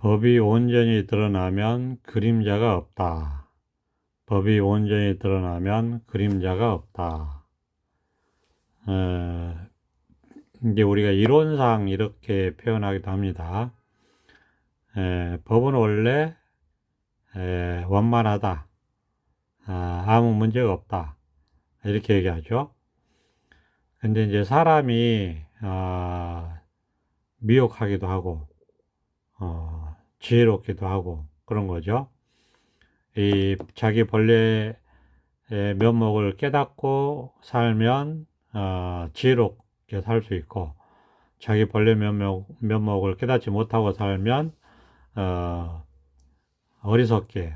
법이 온전히 드러나면 그림자가 없다. 법이 온전히 드러나면 그림자가 없다. 이제 우리가 이론상 이렇게 표현하기도 합니다. 법은 원래 원만하다. 아무 문제가 없다. 이렇게 얘기하죠. 근데 이제 사람이 미혹하기도 하고 지혜롭기도 하고 그런 거죠. 이 자기 본래의 면목을 깨닫고 살면 지혜롭게 살 수 있고, 자기 본래 면목을 깨닫지 못하고 살면 어리석게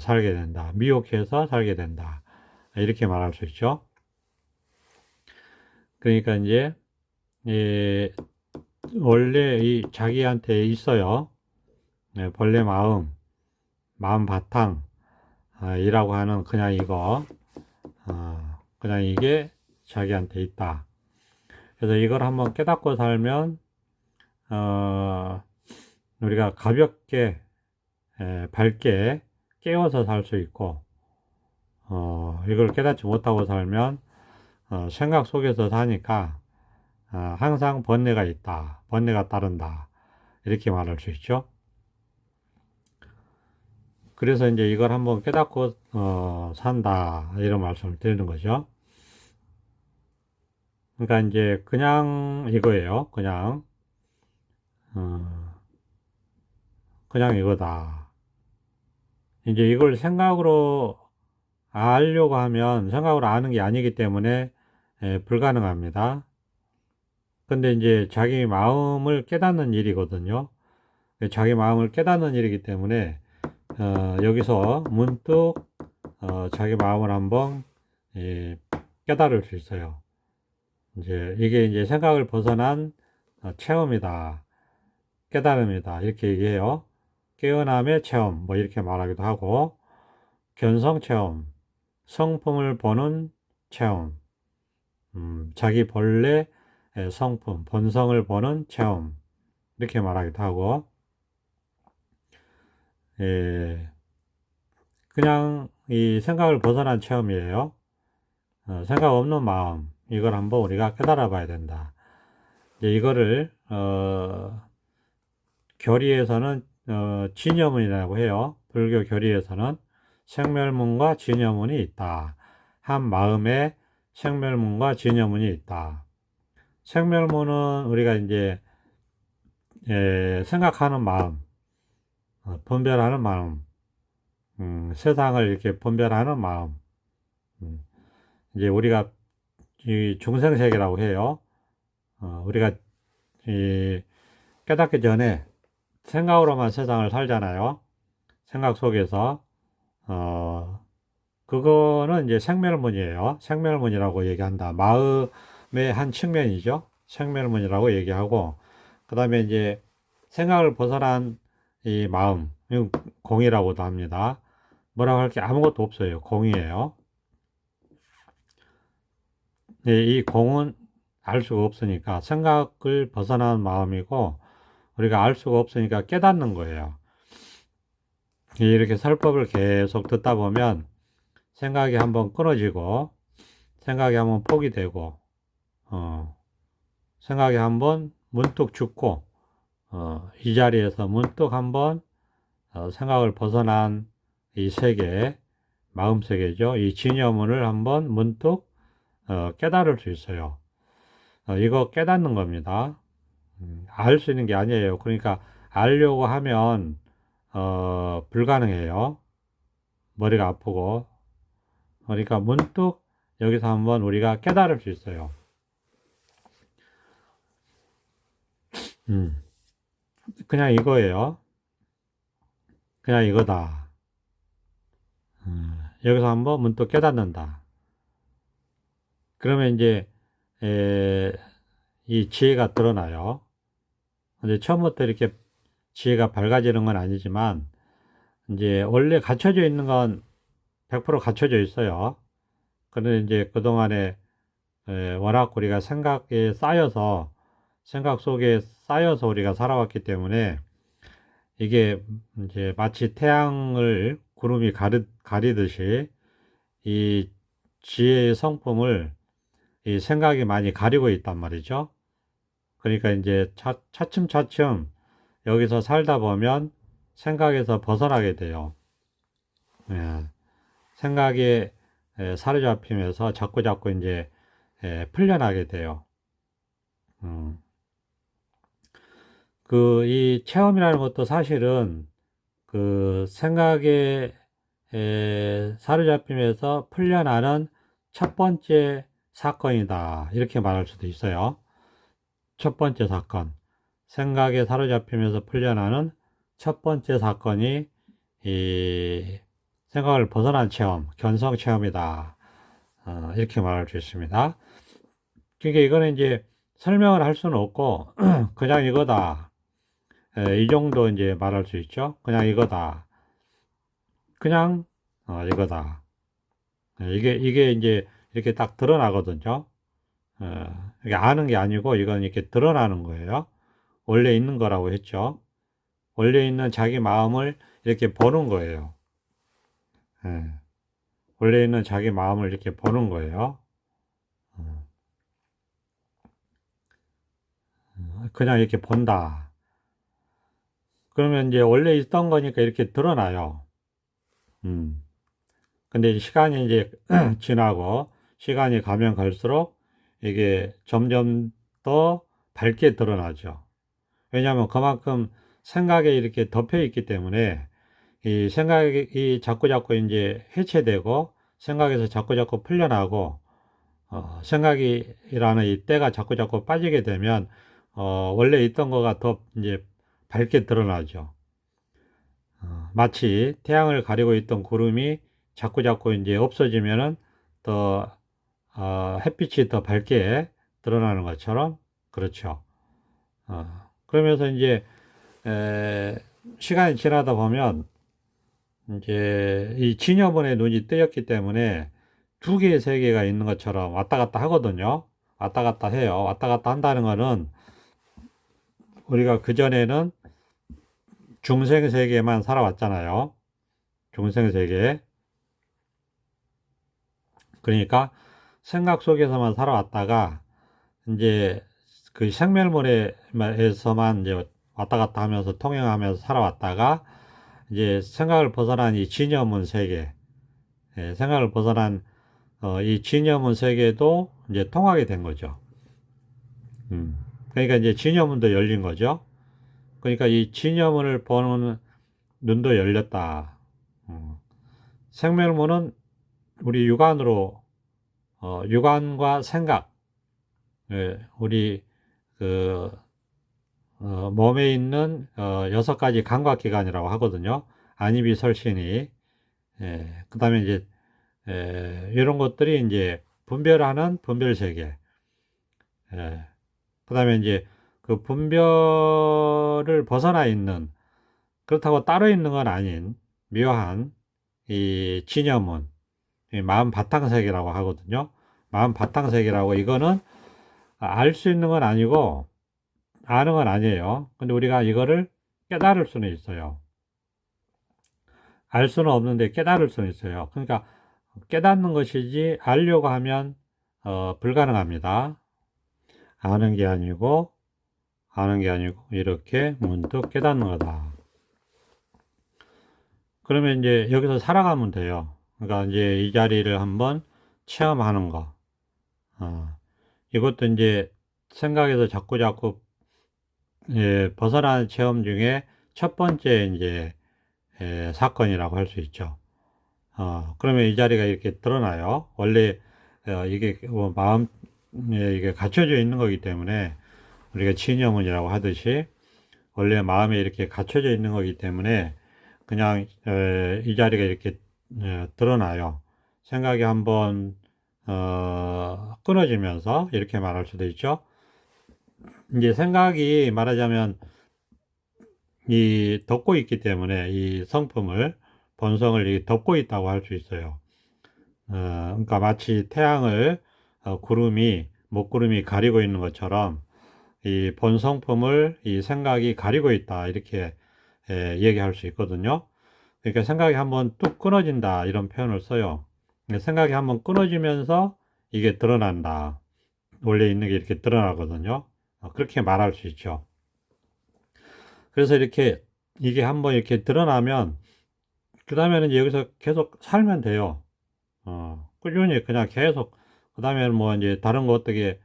살게 된다. 미혹해서 살게 된다. 이렇게 말할 수 있죠. 그러니까 이제 원래 이 자기한테 있어요. 본래 마음 바탕 이라고 하는 그냥 이거, 그냥 이게 자기한테 있다. 그래서 이걸 한번 깨닫고 살면 우리가 가볍게 밝게 깨워서 살 수 있고, 이걸 깨닫지 못하고 살면 생각 속에서 사니까 항상 번뇌가 있다, 번뇌가 따른다, 이렇게 말할 수 있죠. 그래서 이제 이걸 한번 깨닫고 산다, 이런 말씀을 드리는 거죠. 그러니까 이제 그냥 이거예요. 그냥 이거다. 이제 이걸 생각으로 알려고 하면 생각으로 아는 게 아니기 때문에 불가능합니다. 근데 이제 자기 마음을 깨닫는 일이거든요. 자기 마음을 깨닫는 일이기 때문에 여기서 문득 자기 마음을 한번 깨달을 수 있어요. 이게 이제 생각을 벗어난 체험이다, 깨달음이다, 이렇게 얘기해요. 깨어남의 체험, 뭐 이렇게 말하기도 하고, 견성 체험, 성품을 보는 체험, 자기 본래 성품, 본성을 보는 체험, 이렇게 말하기도 하고, 그냥 이 생각을 벗어난 체험이에요. 생각 없는 마음, 이걸 한번 우리가 깨달아 봐야 된다. 이거를 교리에서는 진여문이라고 해요. 불교 교리에서는 생멸문과 진여문이 있다. 한 마음에 생멸문과 진여문이 있다. 생멸문은 우리가 이제 생각하는 마음, 분별하는 마음, 세상을 이렇게 분별하는 마음. 이제 우리가 이 중생세계라고 해요. 우리가 이 깨닫기 전에 생각으로만 세상을 살잖아요. 생각 속에서 그거는 이제 생멸문이에요. 생멸문이라고 얘기한다. 마음의 한 측면이죠. 생멸문이라고 얘기하고, 그 다음에 이제 생각을 벗어난 이 마음, 이건 공이라고도 합니다. 뭐라고 할 게 아무것도 없어요. 공이에요. 이 공은 알 수가 없으니까 생각을 벗어난 마음이고, 우리가 알 수가 없으니까 깨닫는 거예요. 이렇게 설법을 계속 듣다 보면 생각이 한번 끊어지고, 생각이 한번 포기되고, 생각이 한번 문득 죽고, 이 자리에서 문득 한번 생각을 벗어난 이 세계, 마음 세계죠. 이 진여문을 한번 문득 깨달을 수 있어요. 이거 깨닫는 겁니다. 알 수 있는 게 아니에요. 그러니까 알려고 하면 불가능해요. 머리가 아프고. 그러니까 문득 여기서 한번 우리가 깨달을 수 있어요. 그냥 이거예요. 그냥 이거다. 여기서 한번 문득 깨닫는다. 그러면 이제 이 지혜가 드러나요. 근데 처음부터 이렇게 지혜가 밝아지는 건 아니지만, 이제 원래 갖춰져 있는 건 100% 갖춰져 있어요. 그런데 이제 그동안에 워낙 우리가 생각 속에 쌓여서 우리가 살아왔기 때문에 이게 이제 마치 태양을 구름이 가리듯이 이 지혜의 성품을 이 생각이 많이 가리고 있단 말이죠. 그러니까 이제 차츰차츰 여기서 살다 보면 생각에서 벗어나게 돼요. 예, 생각에 사로잡히면서 자꾸자꾸 이제 풀려나게 돼요. 음. 이 체험이라는 것도 사실은 그 생각에 사로잡히면서 풀려나는 첫 번째 사건이다. 이렇게 말할 수도 있어요. 첫 번째 사건. 생각에 사로잡히면서 풀려나는 첫 번째 사건이 이 생각을 벗어난 체험, 견성 체험이다. 이렇게 말할 수 있습니다. 그러니까 이거는 이제 설명을 할 수는 없고 그냥 이거다. 이 정도 이제 말할 수 있죠. 그냥 이거다. 그냥 이거다. 이게 이제 이렇게 딱 드러나거든요. 이게 아는 게 아니고 이건 이렇게 드러나는 거예요. 원래 있는 거라고 했죠. 원래 있는 자기 마음을 이렇게 보는 거예요. 예, 원래 있는 자기 마음을 이렇게 보는 거예요. 그냥 이렇게 본다. 그러면 이제 원래 있던 거니까 이렇게 드러나요. 음. 근데 이제 시간이 이제 지나고 시간이 가면 갈수록 이게 점점 더 밝게 드러나죠. 왜냐하면 그만큼 생각에 이렇게 덮여 있기 때문에 이 생각이 자꾸자꾸 이제 해체되고 생각에서 자꾸자꾸 풀려나고 생각이라는 이 때가 자꾸자꾸 빠지게 되면 원래 있던 거가 더 이제 밝게 드러나죠. 마치 태양을 가리고 있던 구름이 자꾸자꾸 이제 없어지면은 더 햇빛이 더 밝게 드러나는 것처럼 그렇죠. 그러면서 이제 시간이 지나다 보면 이제 이 진여본의 눈이 뜨였기 때문에 두 개, 세 개가 있는 것처럼 왔다 갔다 하거든요. 왔다 갔다 해요. 왔다 갔다 한다는 거는 우리가 그전에는 중생 세계만 살아왔잖아요. 중생 세계. 그러니까 생각 속에서만 살아왔다가 이제 그 생멸문에서만 이제 왔다 갔다 하면서 통행하면서 살아왔다가 이제 생각을 벗어난 이 진여문 세계, 생각을 벗어난 이 진여문 세계도 이제 통하게 된 거죠. 그러니까 이제 진여문도 열린 거죠. 그러니까 이 진여문을 보는 눈도 열렸다. 생멸문은 우리 육안으로 육안과 생각, 우리 그 몸에 있는 6가지 감각기관이라고 하거든요. 안입이 설신이. 그 다음에 이제 이런 것들이 이제 분별하는 분별세계. 그 다음에 이제 그 분별을 벗어나 있는, 그렇다고 따로 있는 건 아닌 묘한 이 진여문, 이 마음 바탕세계라고 하거든요. 마음 바탕세계라고, 이거는 알 수 있는 건 아니고 아는 건 아니에요. 근데 우리가 이거를 깨달을 수는 있어요. 알 수는 없는데 깨달을 수는 있어요. 그러니까 깨닫는 것이지 알려고 하면 불가능합니다. 아는 게 아니고 이렇게 문득 깨닫는 거다. 그러면 이제 여기서 살아가면 돼요. 그러니까 이제 이 자리를 한번 체험하는 거. 이것도 이제 생각에서 자꾸자꾸 벗어나는 체험 중에 첫 번째 이제 사건이라고 할 수 있죠. 그러면 이 자리가 이렇게 드러나요. 원래 이게 뭐 마음에 이게 갖춰져 있는 거기 때문에 우리가 진여문이라고 하듯이 원래 마음에 이렇게 갖춰져 있는 거기 때문에 그냥 이 자리가 이렇게 드러나요. 생각이 한번 끊어지면서 이렇게 말할 수도 있죠. 이제 생각이 말하자면 이 덮고 있기 때문에 이 성품을 본성을 이 덮고 있다고 할 수 있어요. 그러니까 마치 태양을 목구름이 가리고 있는 것처럼 이 본성품을 이 생각이 가리고 있다, 이렇게 얘기할 수 있거든요. 그러니까 생각이 한번 뚝 끊어진다 이런 표현을 써요. 생각이 한번 끊어지면서 이게 드러난다. 원래 있는 게 이렇게 드러나거든요. 그렇게 말할 수 있죠. 그래서 이렇게 이게 한번 이렇게 드러나면 그 다음에는 여기서 계속 살면 돼요. 꾸준히 그냥 계속 그 다음에는 뭐 이제 다른 거 어떻게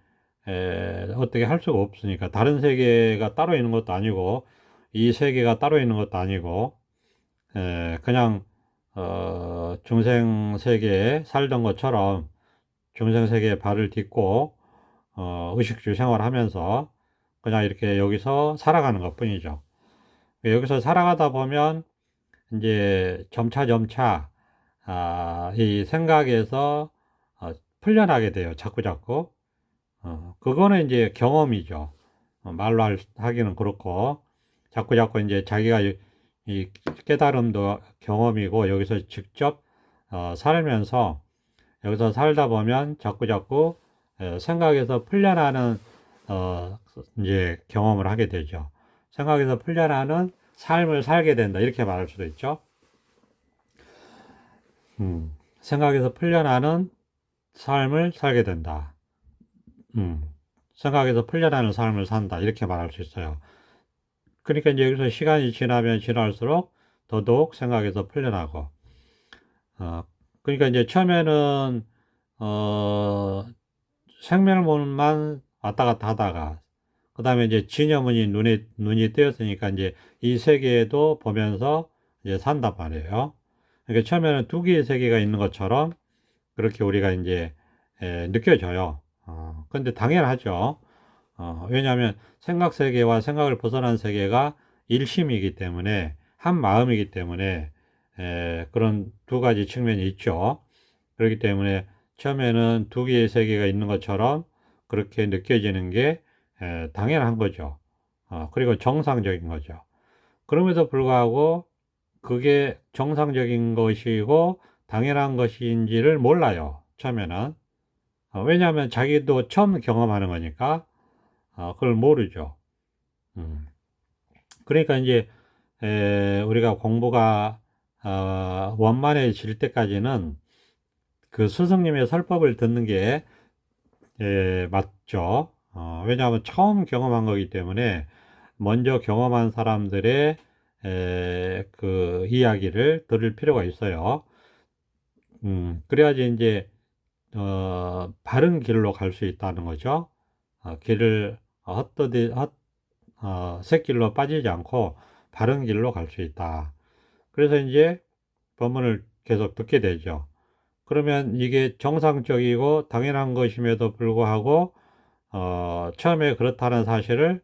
할 수가 없으니까 다른 세계가 따로 있는 것도 아니고 이 세계가 따로 있는 것도 아니고 그냥 중생 세계에 살던 것처럼 중생 세계에 발을 딛고 의식주 생활하면서 그냥 이렇게 여기서 살아가는 것 뿐이죠. 여기서 살아가다 보면 이제 점차 이 생각에서 풀려나게 돼요. 자꾸. 그거는 이제 경험이죠. 말로 하기는 그렇고 자꾸 이제 자기가 이 깨달음도 경험이고 여기서 직접 살면서 여기서 살다 보면 자꾸 생각에서 풀려나는 이제 경험을 하게 되죠. 생각에서 풀려나는 삶을 살게 된다 이렇게 말할 수도 있죠. 생각에서 풀려나는 삶을 살게 된다. 생각에서 풀려나는 삶을 산다 이렇게 말할 수 있어요. 그러니까 이제 여기서 시간이 지나면 지날수록 더더욱 생각에서 풀려나고 그러니까 이제 처음에는 생멸문만 왔다 갔다 하다가 그 다음에 이제 진여문이 눈이 뜨였으니까 이제 이 세계도 보면서 이제 산단 말이에요. 그러니까 처음에는 두 개의 세계가 있는 것처럼 그렇게 우리가 이제 느껴져요. 근데 당연하죠. 왜냐하면 생각 세계와 생각을 벗어난 세계가 일심이기 때문에 한 마음이기 때문에 그런 두 가지 측면이 있죠. 그렇기 때문에 처음에는 두 개의 세계가 있는 것처럼 그렇게 느껴지는 게 당연한 거죠. 그리고 정상적인 거죠. 그럼에도 불구하고 그게 정상적인 것이고 당연한 것인지를 몰라요. 처음에는. 왜냐하면 자기도 처음 경험하는 거니까 그걸 모르죠. 음. 그러니까 이제 우리가 공부가 원만해질 때까지는 그 스승님의 설법을 듣는 게 맞죠. 왜냐하면 처음 경험한 거기 때문에 먼저 경험한 사람들의 그 이야기를 들을 필요가 있어요. 그래야지 이제 바른 길로 갈 수 있다는 거죠. 길을 샛길로 빠지지 않고 바른 길로 갈 수 있다. 그래서 이제 법문을 계속 듣게 되죠. 그러면 이게 정상적이고 당연한 것임에도 불구하고 처음에 그렇다는 사실을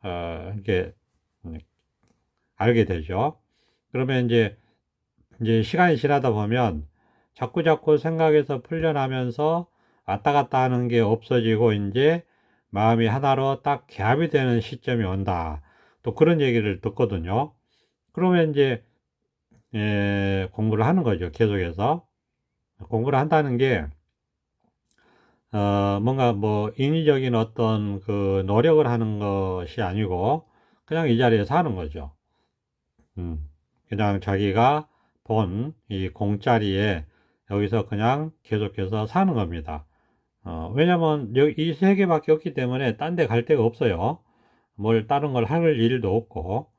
이렇게 알게 되죠. 그러면 이제 시간이 지나다 보면 자꾸 생각에서 풀려나면서 왔다 갔다 하는 게 없어지고 이제 마음이 하나로 딱 개합이 되는 시점이 온다. 또 그런 얘기를 듣거든요. 그러면 이제 공부를 하는 거죠. 계속해서 공부를 한다는 게 뭔가 뭐 인위적인 어떤 그 노력을 하는 것이 아니고 그냥 이 자리에서 하는 거죠. 그냥 자기가 본 이 공짜리에 여기서 그냥 계속해서 사는 겁니다. 왜냐면 이 세 개밖에 없기 때문에 딴 데 갈 데가 없어요. 뭘 다른 걸 할 일도 없고,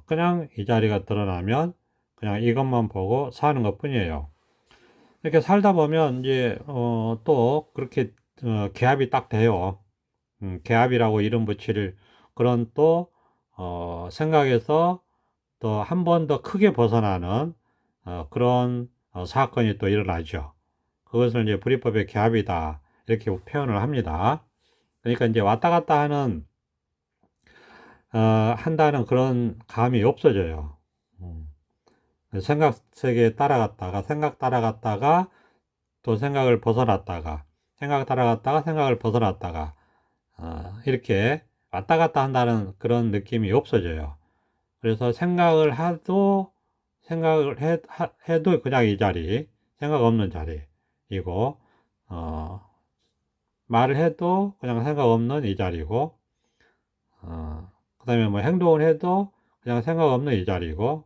그냥 이 자리가 드러나면 그냥 이것만 보고 사는 것 뿐이에요. 이렇게 살다 보면 이제, 또 그렇게, 개합이 딱 돼요. 개합이라고 이름 붙일 그런 또, 생각에서 또 한 번 더 크게 벗어나는, 그런 사건이 또 일어나죠. 그것을 이제 불이법의 개합이다. 이렇게 표현을 합니다. 그러니까 이제 왔다 갔다 한다는 그런 감이 없어져요. 음. 생각 세계에 따라갔다가, 생각 따라갔다가, 또 생각을 벗어났다가, 생각 따라갔다가, 생각을 벗어났다가, 이렇게 왔다 갔다 한다는 그런 느낌이 없어져요. 그래서 생각을 해도 그냥 이 자리, 생각 없는 자리이고, 어, 말을 해도 그냥 생각 없는 이 자리고, 그 다음에 뭐 행동을 해도 그냥 생각 없는 이 자리고,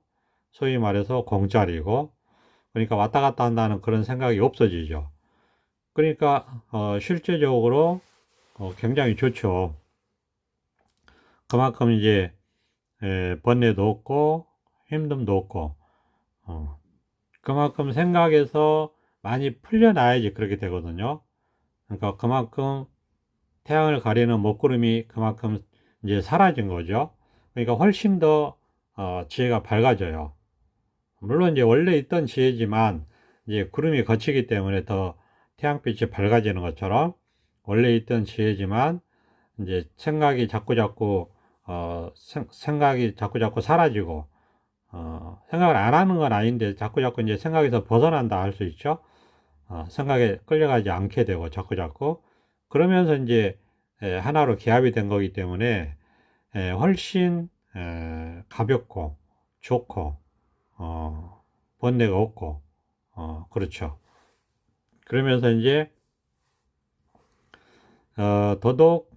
소위 말해서 공짜리고, 그러니까 왔다 갔다 한다는 그런 생각이 없어지죠. 그러니까 실제적으로 굉장히 좋죠. 그만큼 이제 번뇌도 없고 힘듦도 없고 그만큼 생각에서 많이 풀려나야지 그렇게 되거든요. 그러니까 그만큼 태양을 가리는 먹구름이 그만큼 이제 사라진 거죠. 그러니까 훨씬 더 지혜가 밝아져요. 물론 이제 원래 있던 지혜지만 이제 구름이 걷히기 때문에 더 태양빛이 밝아지는 것처럼 원래 있던 지혜지만 이제 생각이 자꾸자꾸 생각이 자꾸자꾸 사라지고 생각을 안 하는 건 아닌데 자꾸자꾸 이제 생각에서 벗어난다 할 수 있죠. 생각에 끌려가지 않게 되고 자꾸자꾸 그러면서 이제 하나로 기합이 된 거기 때문에 훨씬 가볍고 좋고 번뇌가 없고 그렇죠. 그러면서 이제 더더욱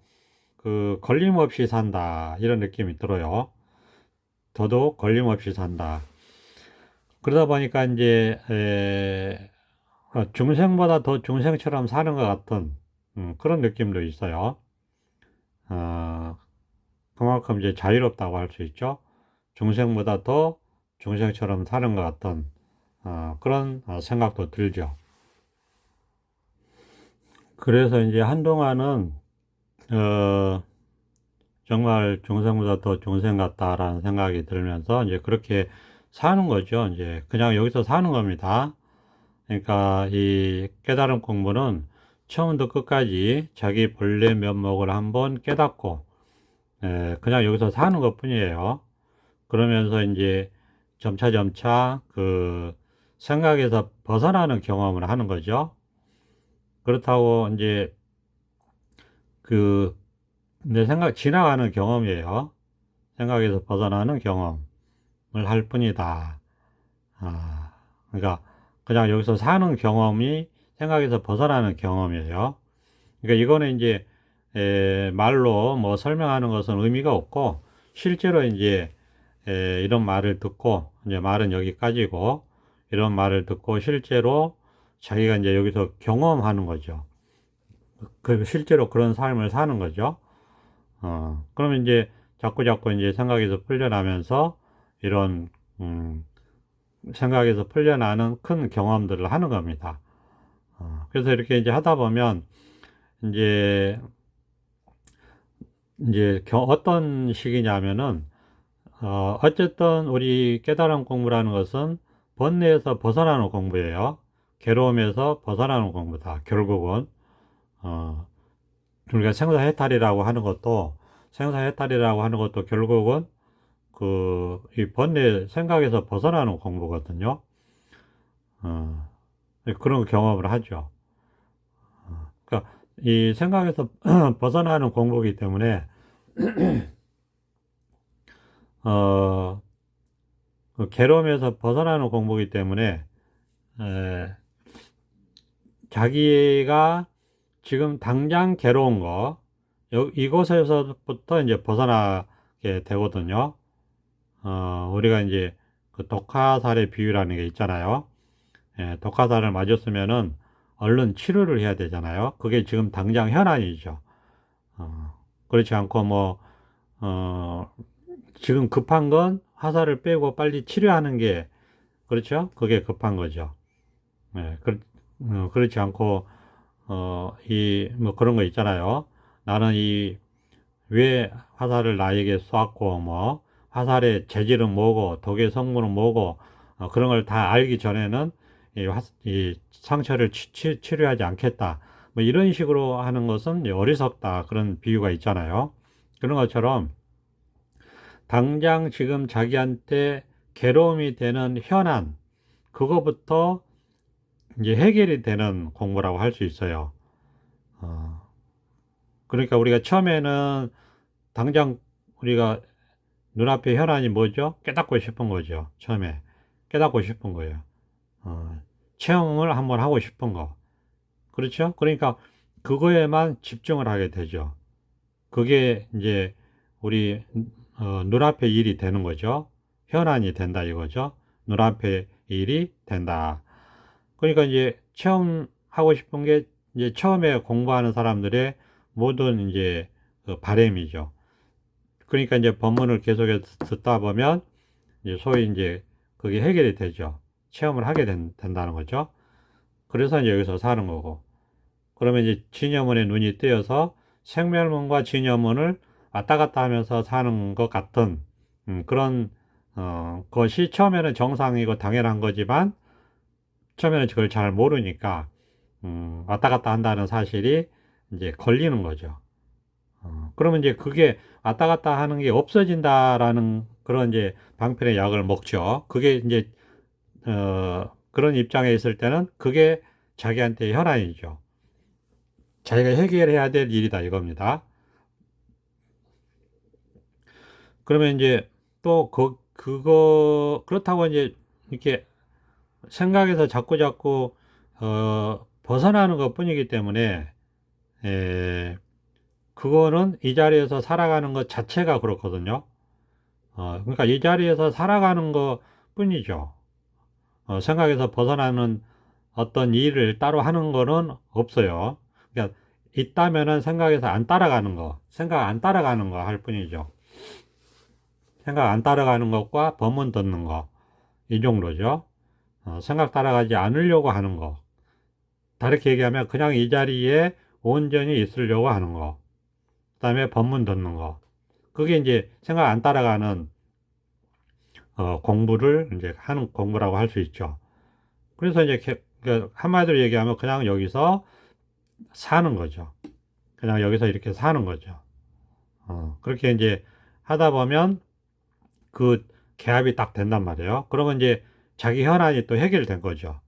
그 걸림없이 산다 이런 느낌이 들어요. 더더욱 걸림없이 산다. 그러다 보니까 이제 중생보다 더 중생처럼 사는 것 같은 그런 느낌도 있어요. 어, 그만큼 이제 자유롭다고 할 수 있죠. 중생보다 더 중생처럼 사는 것 같은 그런 생각도 들죠. 그래서 이제 한동안은 정말 중생보다 더 중생 같다라는 생각이 들면서 이제 그렇게 사는 거죠. 이제 그냥 여기서 사는 겁니다. 그러니까 이 깨달음 공부는 처음부터 끝까지 자기 본래 면목을 한번 깨닫고 그냥 여기서 사는 것 뿐이에요. 그러면서 이제 점차 그 생각에서 벗어나는 경험을 하는 거죠. 그렇다고 이제 그 내 생각 지나가는 경험이에요. 생각에서 벗어나는 경험을 할 뿐이다. 그러니까 그냥 여기서 사는 경험이 생각에서 벗어나는 경험이에요. 그러니까 이거는 이제 말로 뭐 설명하는 것은 의미가 없고 실제로 이제 이런 말을 듣고 이제 말은 여기까지고 이런 말을 듣고 실제로 자기가 이제 여기서 경험하는 거죠. 그 실제로 그런 삶을 사는 거죠. 그러면 이제 자꾸 이제 생각에서 풀려나면서 이런 생각에서 풀려나는 큰 경험들을 하는 겁니다. 그래서 이렇게 이제 하다 보면 이제 어떤 식이냐면은 어쨌든 우리 깨달음 공부라는 것은 번뇌에서 벗어나는 공부예요. 괴로움에서 벗어나는 공부다. 결국은 우리가 생사해탈이라고 하는 것도 결국은 이 번뇌 생각에서 벗어나는 공부거든요. 그런 경험을 하죠. 그러니까 이 생각에서 벗어나는 공부이기 때문에 그 괴로움에서 벗어나는 공부이기 때문에 자기가 지금 당장 괴로운 거 이곳에서부터 이제 벗어나게 되거든요. 우리가 이제 그 독화살의 비유라는 게 있잖아요. 독화살을 맞았으면은 얼른 치료를 해야 되잖아요. 그게 지금 당장 현안이죠. 그렇지 않고 지금 급한 건 화살을 빼고 빨리 치료하는 게 그렇죠. 그게 급한 거죠. 그렇지 않고 뭐 그런 거 있잖아요. 나는 왜 화살을 나에게 쏘았고 화살의 재질은 뭐고 독의 성분은 뭐고 그런 걸 다 알기 전에는 이 상처를 치료하지 않겠다. 뭐 이런 식으로 하는 것은 어리석다. 그런 비유가 있잖아요. 그런 것처럼 당장 지금 자기한테 괴로움이 되는 현안, 그거부터 이제 해결이 되는 공부라고 할 수 있어요. 그러니까 우리가 처음에는 당장 우리가 눈앞에 현안이 뭐죠? 깨닫고 싶은 거죠. 처음에. 깨닫고 싶은 거예요. 체험을 한번 하고 싶은 거. 그렇죠? 그러니까 그거에만 집중을 하게 되죠. 그게 이제 우리 눈앞에 일이 되는 거죠. 현안이 된다 이거죠. 눈앞에 일이 된다. 그러니까 이제 체험 하고 싶은 게 이제 처음에 공부하는 사람들의 모든 이제 그 바람이죠. 그러니까 이제 법문을 계속해서 듣다 보면 이제 소위 이제 그게 해결이 되죠. 체험을 하게 된다는 거죠. 그래서 이제 여기서 사는 거고. 그러면 이제 진여문에 눈이 뜨여서 생멸문과 진여문을 왔다 갔다 하면서 사는 것 같은 그런 것이 처음에는 정상이고 당연한 거지만 처음에는 그걸 잘 모르니까 왔다 갔다 한다는 사실이 이제 걸리는 거죠. 그러면 이제 그게 왔다 갔다 하는 게 없어진다라는 그런 이제 방편의 약을 먹죠. 그게 이제 그런 입장에 있을 때는 그게 자기한테 현안이죠. 자기가 해결해야 될 일이다 이겁니다. 그러면 이제 또 그렇다고 이제 이렇게 생각에서 자꾸 벗어나는 것 뿐이기 때문에 그거는 이 자리에서 살아가는 것 자체가 그렇거든요. 그러니까 이 자리에서 살아가는 것 뿐이죠. 생각에서 벗어나는 어떤 일을 따로 하는 거는 없어요. 그러니까 있다면은 생각에서 안 따라가는 거, 생각 안 따라가는 거 할 뿐이죠. 생각 안 따라가는 것과 법문 듣는 거, 이 정도죠. 생각 따라가지 않으려고 하는 거. 다르게 얘기하면 그냥 이 자리에 온전히 있으려고 하는 거. 그 다음에 법문 듣는 거. 그게 이제 생각 안 따라가는 공부를 이제 하는 공부라고 할 수 있죠. 그래서 이제 한마디로 얘기하면 그냥 여기서 사는 거죠. 그냥 여기서 이렇게 사는 거죠. 그렇게 이제 하다 보면 그 개합이 딱 된단 말이에요. 그러면 이제 자기 현안이 또 해결된 거죠.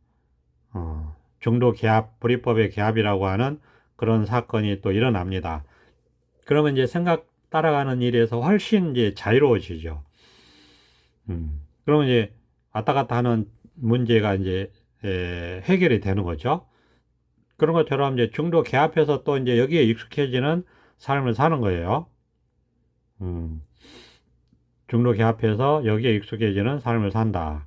중도 개합, 불이법의 개합이라고 하는 그런 사건이 또 일어납니다. 그러면 이제 생각 따라가는 일에서 훨씬 이제 자유로워지죠. 그러면 이제 왔다 갔다 하는 문제가 이제 해결이 되는 거죠. 그런 것처럼 이제 중도 개합해서 또 이제 여기에 익숙해지는 삶을 사는 거예요. 음, 중도 개합해서 여기에 익숙해지는 삶을 산다.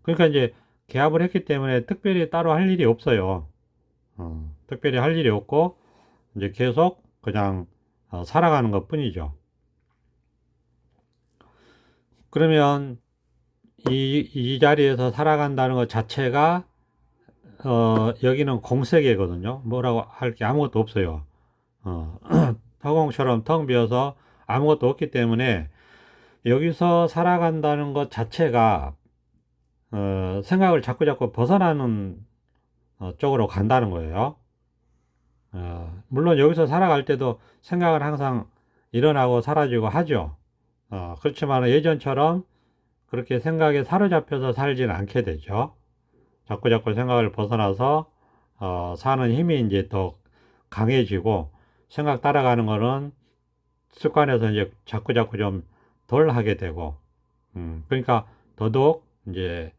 그러니까 이제 개합을 했기 때문에 특별히 따로 할 일이 없어요. 특별히 할 일이 없고 이제 계속 그냥 살아가는 것 뿐이죠. 그러면 이 자리에서 살아간다는 것 자체가 여기는 공세계거든요. 뭐라고 할 게 아무것도 없어요. 허공처럼 텅 비어서 아무것도 없기 때문에 여기서 살아간다는 것 자체가 생각을 자꾸 벗어나는 쪽으로 간다는 거예요. 물론 여기서 살아갈 때도 생각은 항상 일어나고 사라지고 하죠. 그렇지만 예전처럼 그렇게 생각에 사로잡혀서 살지는 않게 되죠. 자꾸 생각을 벗어나서 사는 힘이 이제 더 강해지고 생각 따라가는 거는 습관에서 이제 자꾸 좀 덜 하게 되고 그러니까 더더욱 이제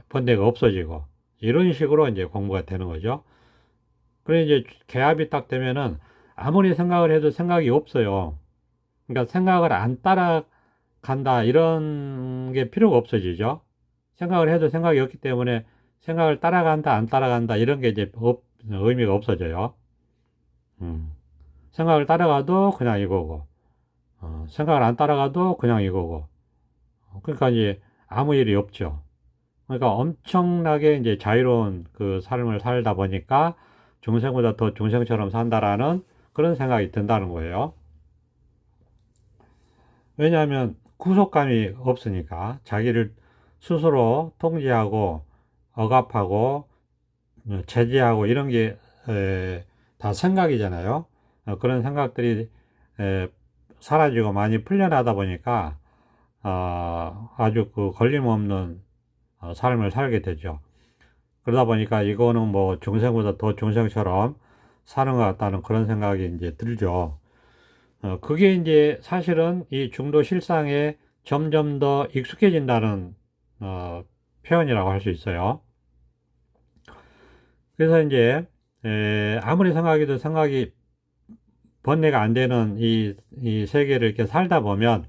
번뇌가 없어지고 이런 식으로 이제 공부가 되는 거죠. 그래 이제 개합이 딱 되면은 아무리 생각을 해도 생각이 없어요. 그러니까 생각을 안 따라간다 이런 게 필요가 없어지죠. 생각을 해도 생각이 없기 때문에 생각을 따라간다 안 따라간다 이런 게 이제 의미가 없어져요. 음. 생각을 따라가도 그냥 이거고 생각을 안 따라가도 그냥 이거고 그러니까 이제 아무 일이 없죠. 그러니까 엄청나게 이제 자유로운 그 삶을 살다 보니까 중생보다 더 중생처럼 산다라는 그런 생각이 든다는 거예요. 왜냐하면 구속감이 없으니까 자기를 스스로 통제하고 억압하고 제재하고 이런 게 다 생각이잖아요. 그런 생각들이 사라지고 많이 풀려나다 보니까 아주 그 걸림없는 삶을 살게 되죠. 그러다 보니까 이거는 뭐 중생보다 더 중생처럼 사는 것 같다는 그런 생각이 이제 들죠. 그게 이제 사실은 이 중도 실상에 점점 더 익숙해진다는 표현이라고 할 수 있어요. 그래서 이제 아무리 생각해도 생각이 번뇌가 안 되는 이 세계를 이렇게 살다 보면,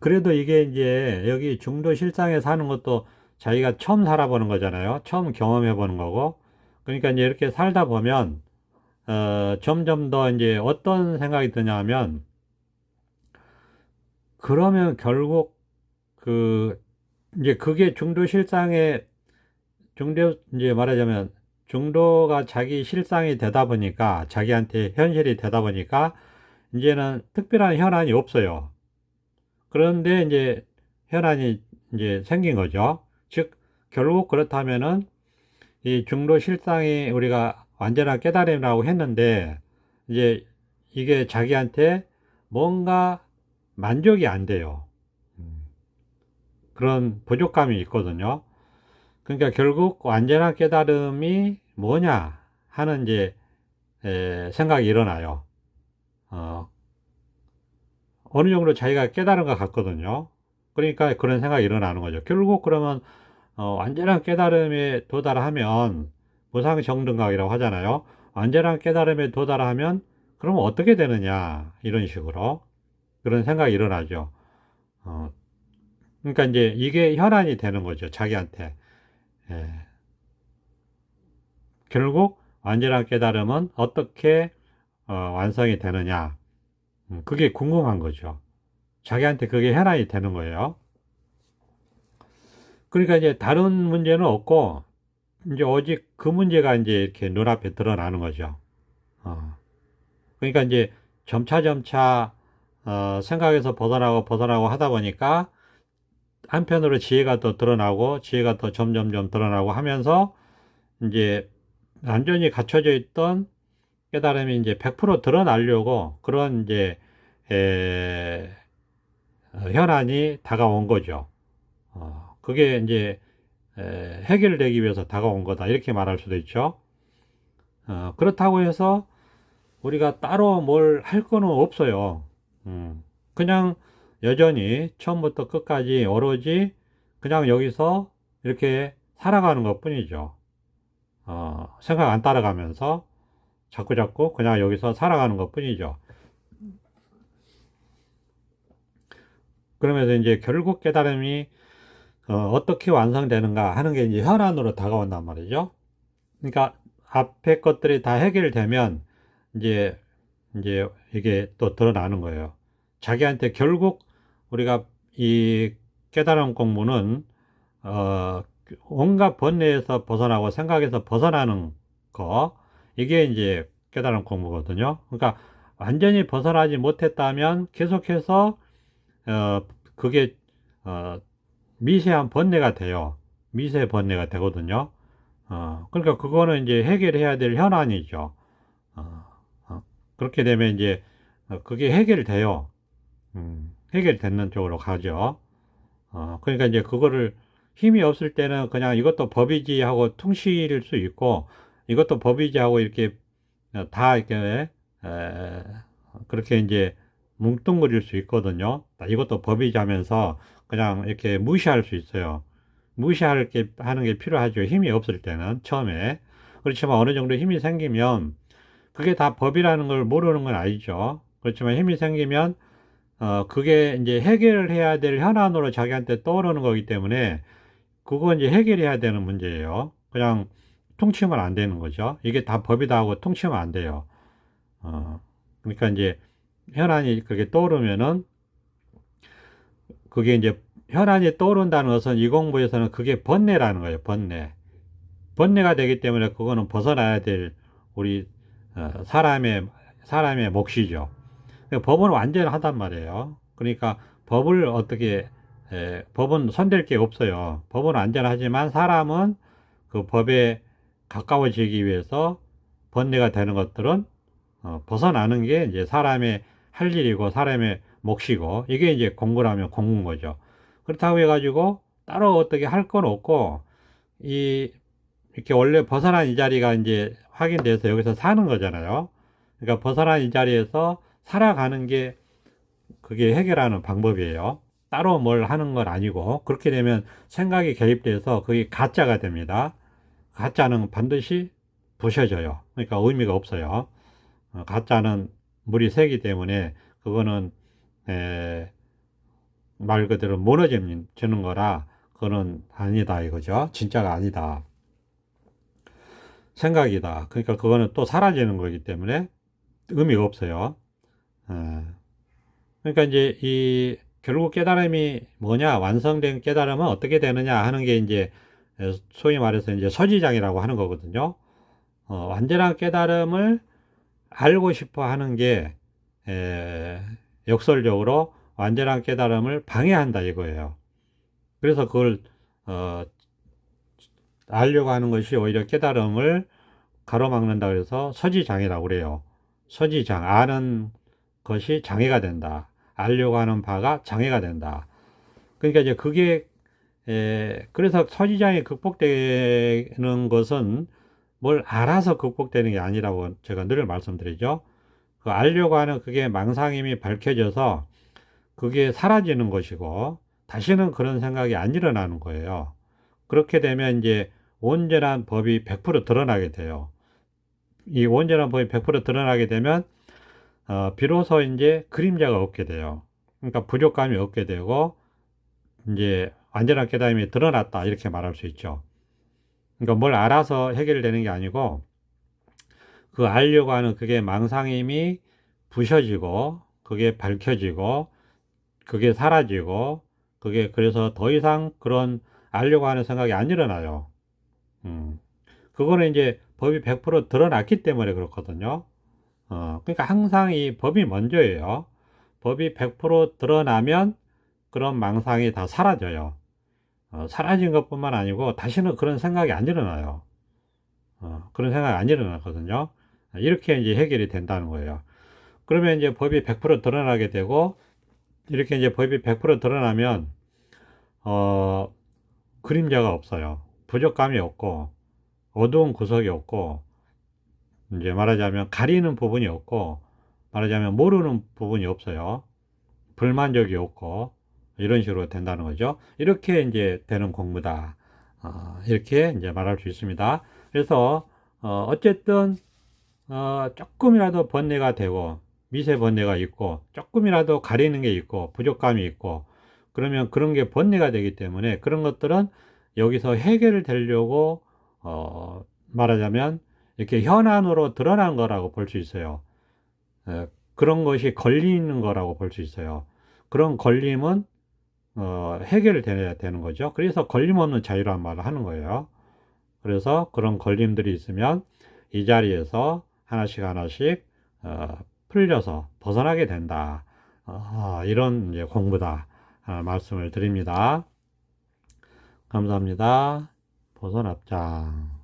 그래도 이게 이제 여기 중도 실상에 사는 것도 자기가 처음 살아보는 거잖아요. 처음 경험해 보는 거고. 그러니까 이제 이렇게 살다 보면, 점점 더 이제 어떤 생각이 드냐 하면, 그러면 결국 그, 이제 그게 중도 실상에, 이제 말하자면, 중도가 자기 실상이 되다 보니까, 자기한테 현실이 되다 보니까, 이제는 특별한 현안이 없어요. 그런데 이제 현안이 이제 생긴 거죠. 즉, 결국 그렇다면은 이 중도 실상이 우리가 완전한 깨달음이라고 했는데, 이제 이게 자기한테 뭔가 만족이 안 돼요. 그런 부족감이 있거든요. 그러니까 결국 완전한 깨달음이 뭐냐 하는 이제 생각이 일어나요. 어, 어느 정도 자기가 깨달은 것 같거든요. 그러니까 그런 생각이 일어나는 거죠. 결국 그러면 완전한 깨달음에 도달하면 무상정등각이라고 하잖아요. 완전한 깨달음에 도달하면 그럼 어떻게 되느냐 이런 식으로 그런 생각이 일어나죠. 어, 그러니까 이제 이게 현안이 되는 거죠. 자기한테. 예. 결국 완전한 깨달음은 어떻게 완성이 되느냐. 그게 궁금한 거죠. 자기한테 그게 현안이 되는 거예요. 그러니까 이제 다른 문제는 없고, 이제 오직 그 문제가 이제 이렇게 눈앞에 드러나는 거죠. 어. 그러니까 이제 점차 생각에서 벗어나고 하다 보니까 한편으로 지혜가 또 드러나고 지혜가 또 점점점 드러나고 하면서 이제 완전히 갖춰져 있던 깨달음이 이제 100% 드러나려고 그런 이제 에, 현안이 다가온 거죠. 그게 이제 해결되기 위해서 다가온 거다 이렇게 말할 수도 있죠. 그렇다고 해서 우리가 따로 뭘 할 거는 없어요. 그냥 여전히 처음부터 끝까지 오로지 그냥 여기서 이렇게 살아가는 것 뿐이죠. 생각 안 따라가면서 자꾸자꾸 그냥 여기서 살아가는 것 뿐이죠. 그러면서 이제 결국 깨달음이 어떻게 완성되는가 하는 게 이제 현안으로 다가온단 말이죠. 그러니까 앞에 것들이 다 해결되면 이제 이게 또 드러나는 거예요. 자기한테 결국 우리가 이 깨달음 공부는 온갖 번뇌에서 벗어나고 생각에서 벗어나는 거 이게 이제 깨달음 공부거든요. 그러니까 완전히 벗어나지 못했다면 계속해서 그게 어, 미세한 번뇌가 돼요. 미세 번뇌가 되거든요. 그러니까 그거는 이제 해결해야 될 현안이죠. 어, 그렇게 되면 이제 그게 해결돼요. 해결되는 쪽으로 가죠. 그러니까 이제 그거를 힘이 없을 때는 그냥 이것도 법이지 하고 퉁실 수 있고 이것도 법이지 하고 이렇게 다 이렇게 그렇게 이제 뭉뚱그릴 수 있거든요. 이것도 법이지 하면서 그냥 이렇게 무시할 수 있어요. 무시할 게 하는 게 필요하죠. 힘이 없을 때는 처음에. 그렇지만 어느 정도 힘이 생기면 그게 다 법이라는 걸 모르는 건 아니죠. 그렇지만 힘이 생기면 그게 이제 해결을 해야 될 현안으로 자기한테 떠오르는 거기 때문에 그건 이제 해결해야 되는 문제예요. 그냥 퉁치면 안 되는 거죠. 이게 다 법이다 하고 퉁치면 안 돼요. 그러니까 이제 현안이 그게 떠오르면은 그게 이제 현안이 떠오른다는 것은 이 공부에서는 그게 번뇌라는 거예요. 번뇌. 번뇌가 되기 때문에 그거는 벗어나야 될 우리 사람의 몫이죠. 그러니까 법은 완전하단 말이에요. 그러니까 법을 어떻게 법은 손댈 게 없어요. 법은 완전하지만 사람은 그 법에 가까워지기 위해서 번뇌가 되는 것들은 벗어나는 게 이제 사람의 할 일이고 사람의 몫이고 이게 이제 공부라면 공부인 거죠. 그렇다고 해가지고 따로 어떻게 할 건 없고 이렇게 원래 벗어난 이 자리가 이제 확인돼서 여기서 사는 거잖아요. 그러니까 벗어난 이 자리에서 살아가는 게 그게 해결하는 방법이에요. 따로 뭘 하는 건 아니고 그렇게 되면 생각이 개입돼서 그게 가짜가 됩니다. 가짜는 반드시 부셔져요. 그러니까 의미가 없어요. 가짜는 물이 새기 때문에 그거는 말 그대로 무너지는 거라 그거는 아니다 이거죠. 진짜가 아니다. 생각이다. 그러니까 그거는 또 사라지는 거기 때문에 의미가 없어요. 그러니까 이제 이 결국 깨달음이 뭐냐, 완성된 깨달음은 어떻게 되느냐 하는 게 이제 소위 말해서 이제 서지장이라고 하는 거거든요. 완전한 깨달음을 알고 싶어 하는 게 역설적으로 완전한 깨달음을 방해한다 이거예요. 그래서 그걸 알려고 하는 것이 오히려 깨달음을 가로막는다 그래서 서지장이라고 그래요. 서지장, 아는 것이 장애가 된다. 알려고 하는 바가 장애가 된다. 그러니까 이제 그게 그래서 서지장이 극복되는 것은 뭘 알아서 극복되는 게 아니라고 제가 늘 말씀드리죠. 그 알려고 하는 그게 망상임이 밝혀져서 그게 사라지는 것이고 다시는 그런 생각이 안 일어나는 거예요. 그렇게 되면 이제 온전한 법이 100% 드러나게 돼요. 이 온전한 법이 100% 드러나게 되면 비로소 이제 그림자가 없게 돼요. 그러니까 부족감이 없게 되고 이제 완전한 깨달음이 드러났다 이렇게 말할 수 있죠. 그러니까 뭘 알아서 해결되는 게 아니고 그 알려고 하는 그게 망상임이 부셔지고 그게 밝혀지고 그게 사라지고 그게 그래서 더 이상 그런 알려고 하는 생각이 안 일어나요. 그거는 이제 법이 100% 드러났기 때문에 그렇거든요. 그러니까 항상 이 법이 먼저예요. 법이 100% 드러나면 그런 망상이 다 사라져요. 사라진 것뿐만 아니고 다시는 그런 생각이 안 일어나요. 그런 생각이 안 일어나거든요. 이렇게 이제 해결이 된다는 거예요. 그러면 이제 법이 100% 드러나게 되고 이렇게 이제 법이 100% 드러나면 그림자가 없어요. 부족감이 없고 어두운 구석이 없고 이제 말하자면 가리는 부분이 없고 말하자면 모르는 부분이 없어요. 불만족이 없고 이런 식으로 된다는 거죠. 이렇게 이제 되는 공부다. 이렇게 이제 말할 수 있습니다. 그래서 어쨌든 조금이라도 번뇌가 되고 미세 번뇌가 있고 조금이라도 가리는 게 있고 부족감이 있고 그러면 그런 게 번뇌가 되기 때문에 그런 것들은 여기서 해결되려고 말하자면 이렇게 현안으로 드러난 거라고 볼 수 있어요. 그런 것이 걸리는 거라고 볼 수 있어요. 그런 걸림은 해결돼야 되는 거죠. 그래서 걸림 없는 자유란 말을 하는 거예요. 그래서 그런 걸림들이 있으면 이 자리에서 하나씩 하나씩 풀려서 벗어나게 된다. 이런 이제 공부다. 말씀을 드립니다. 감사합니다. 보선합장.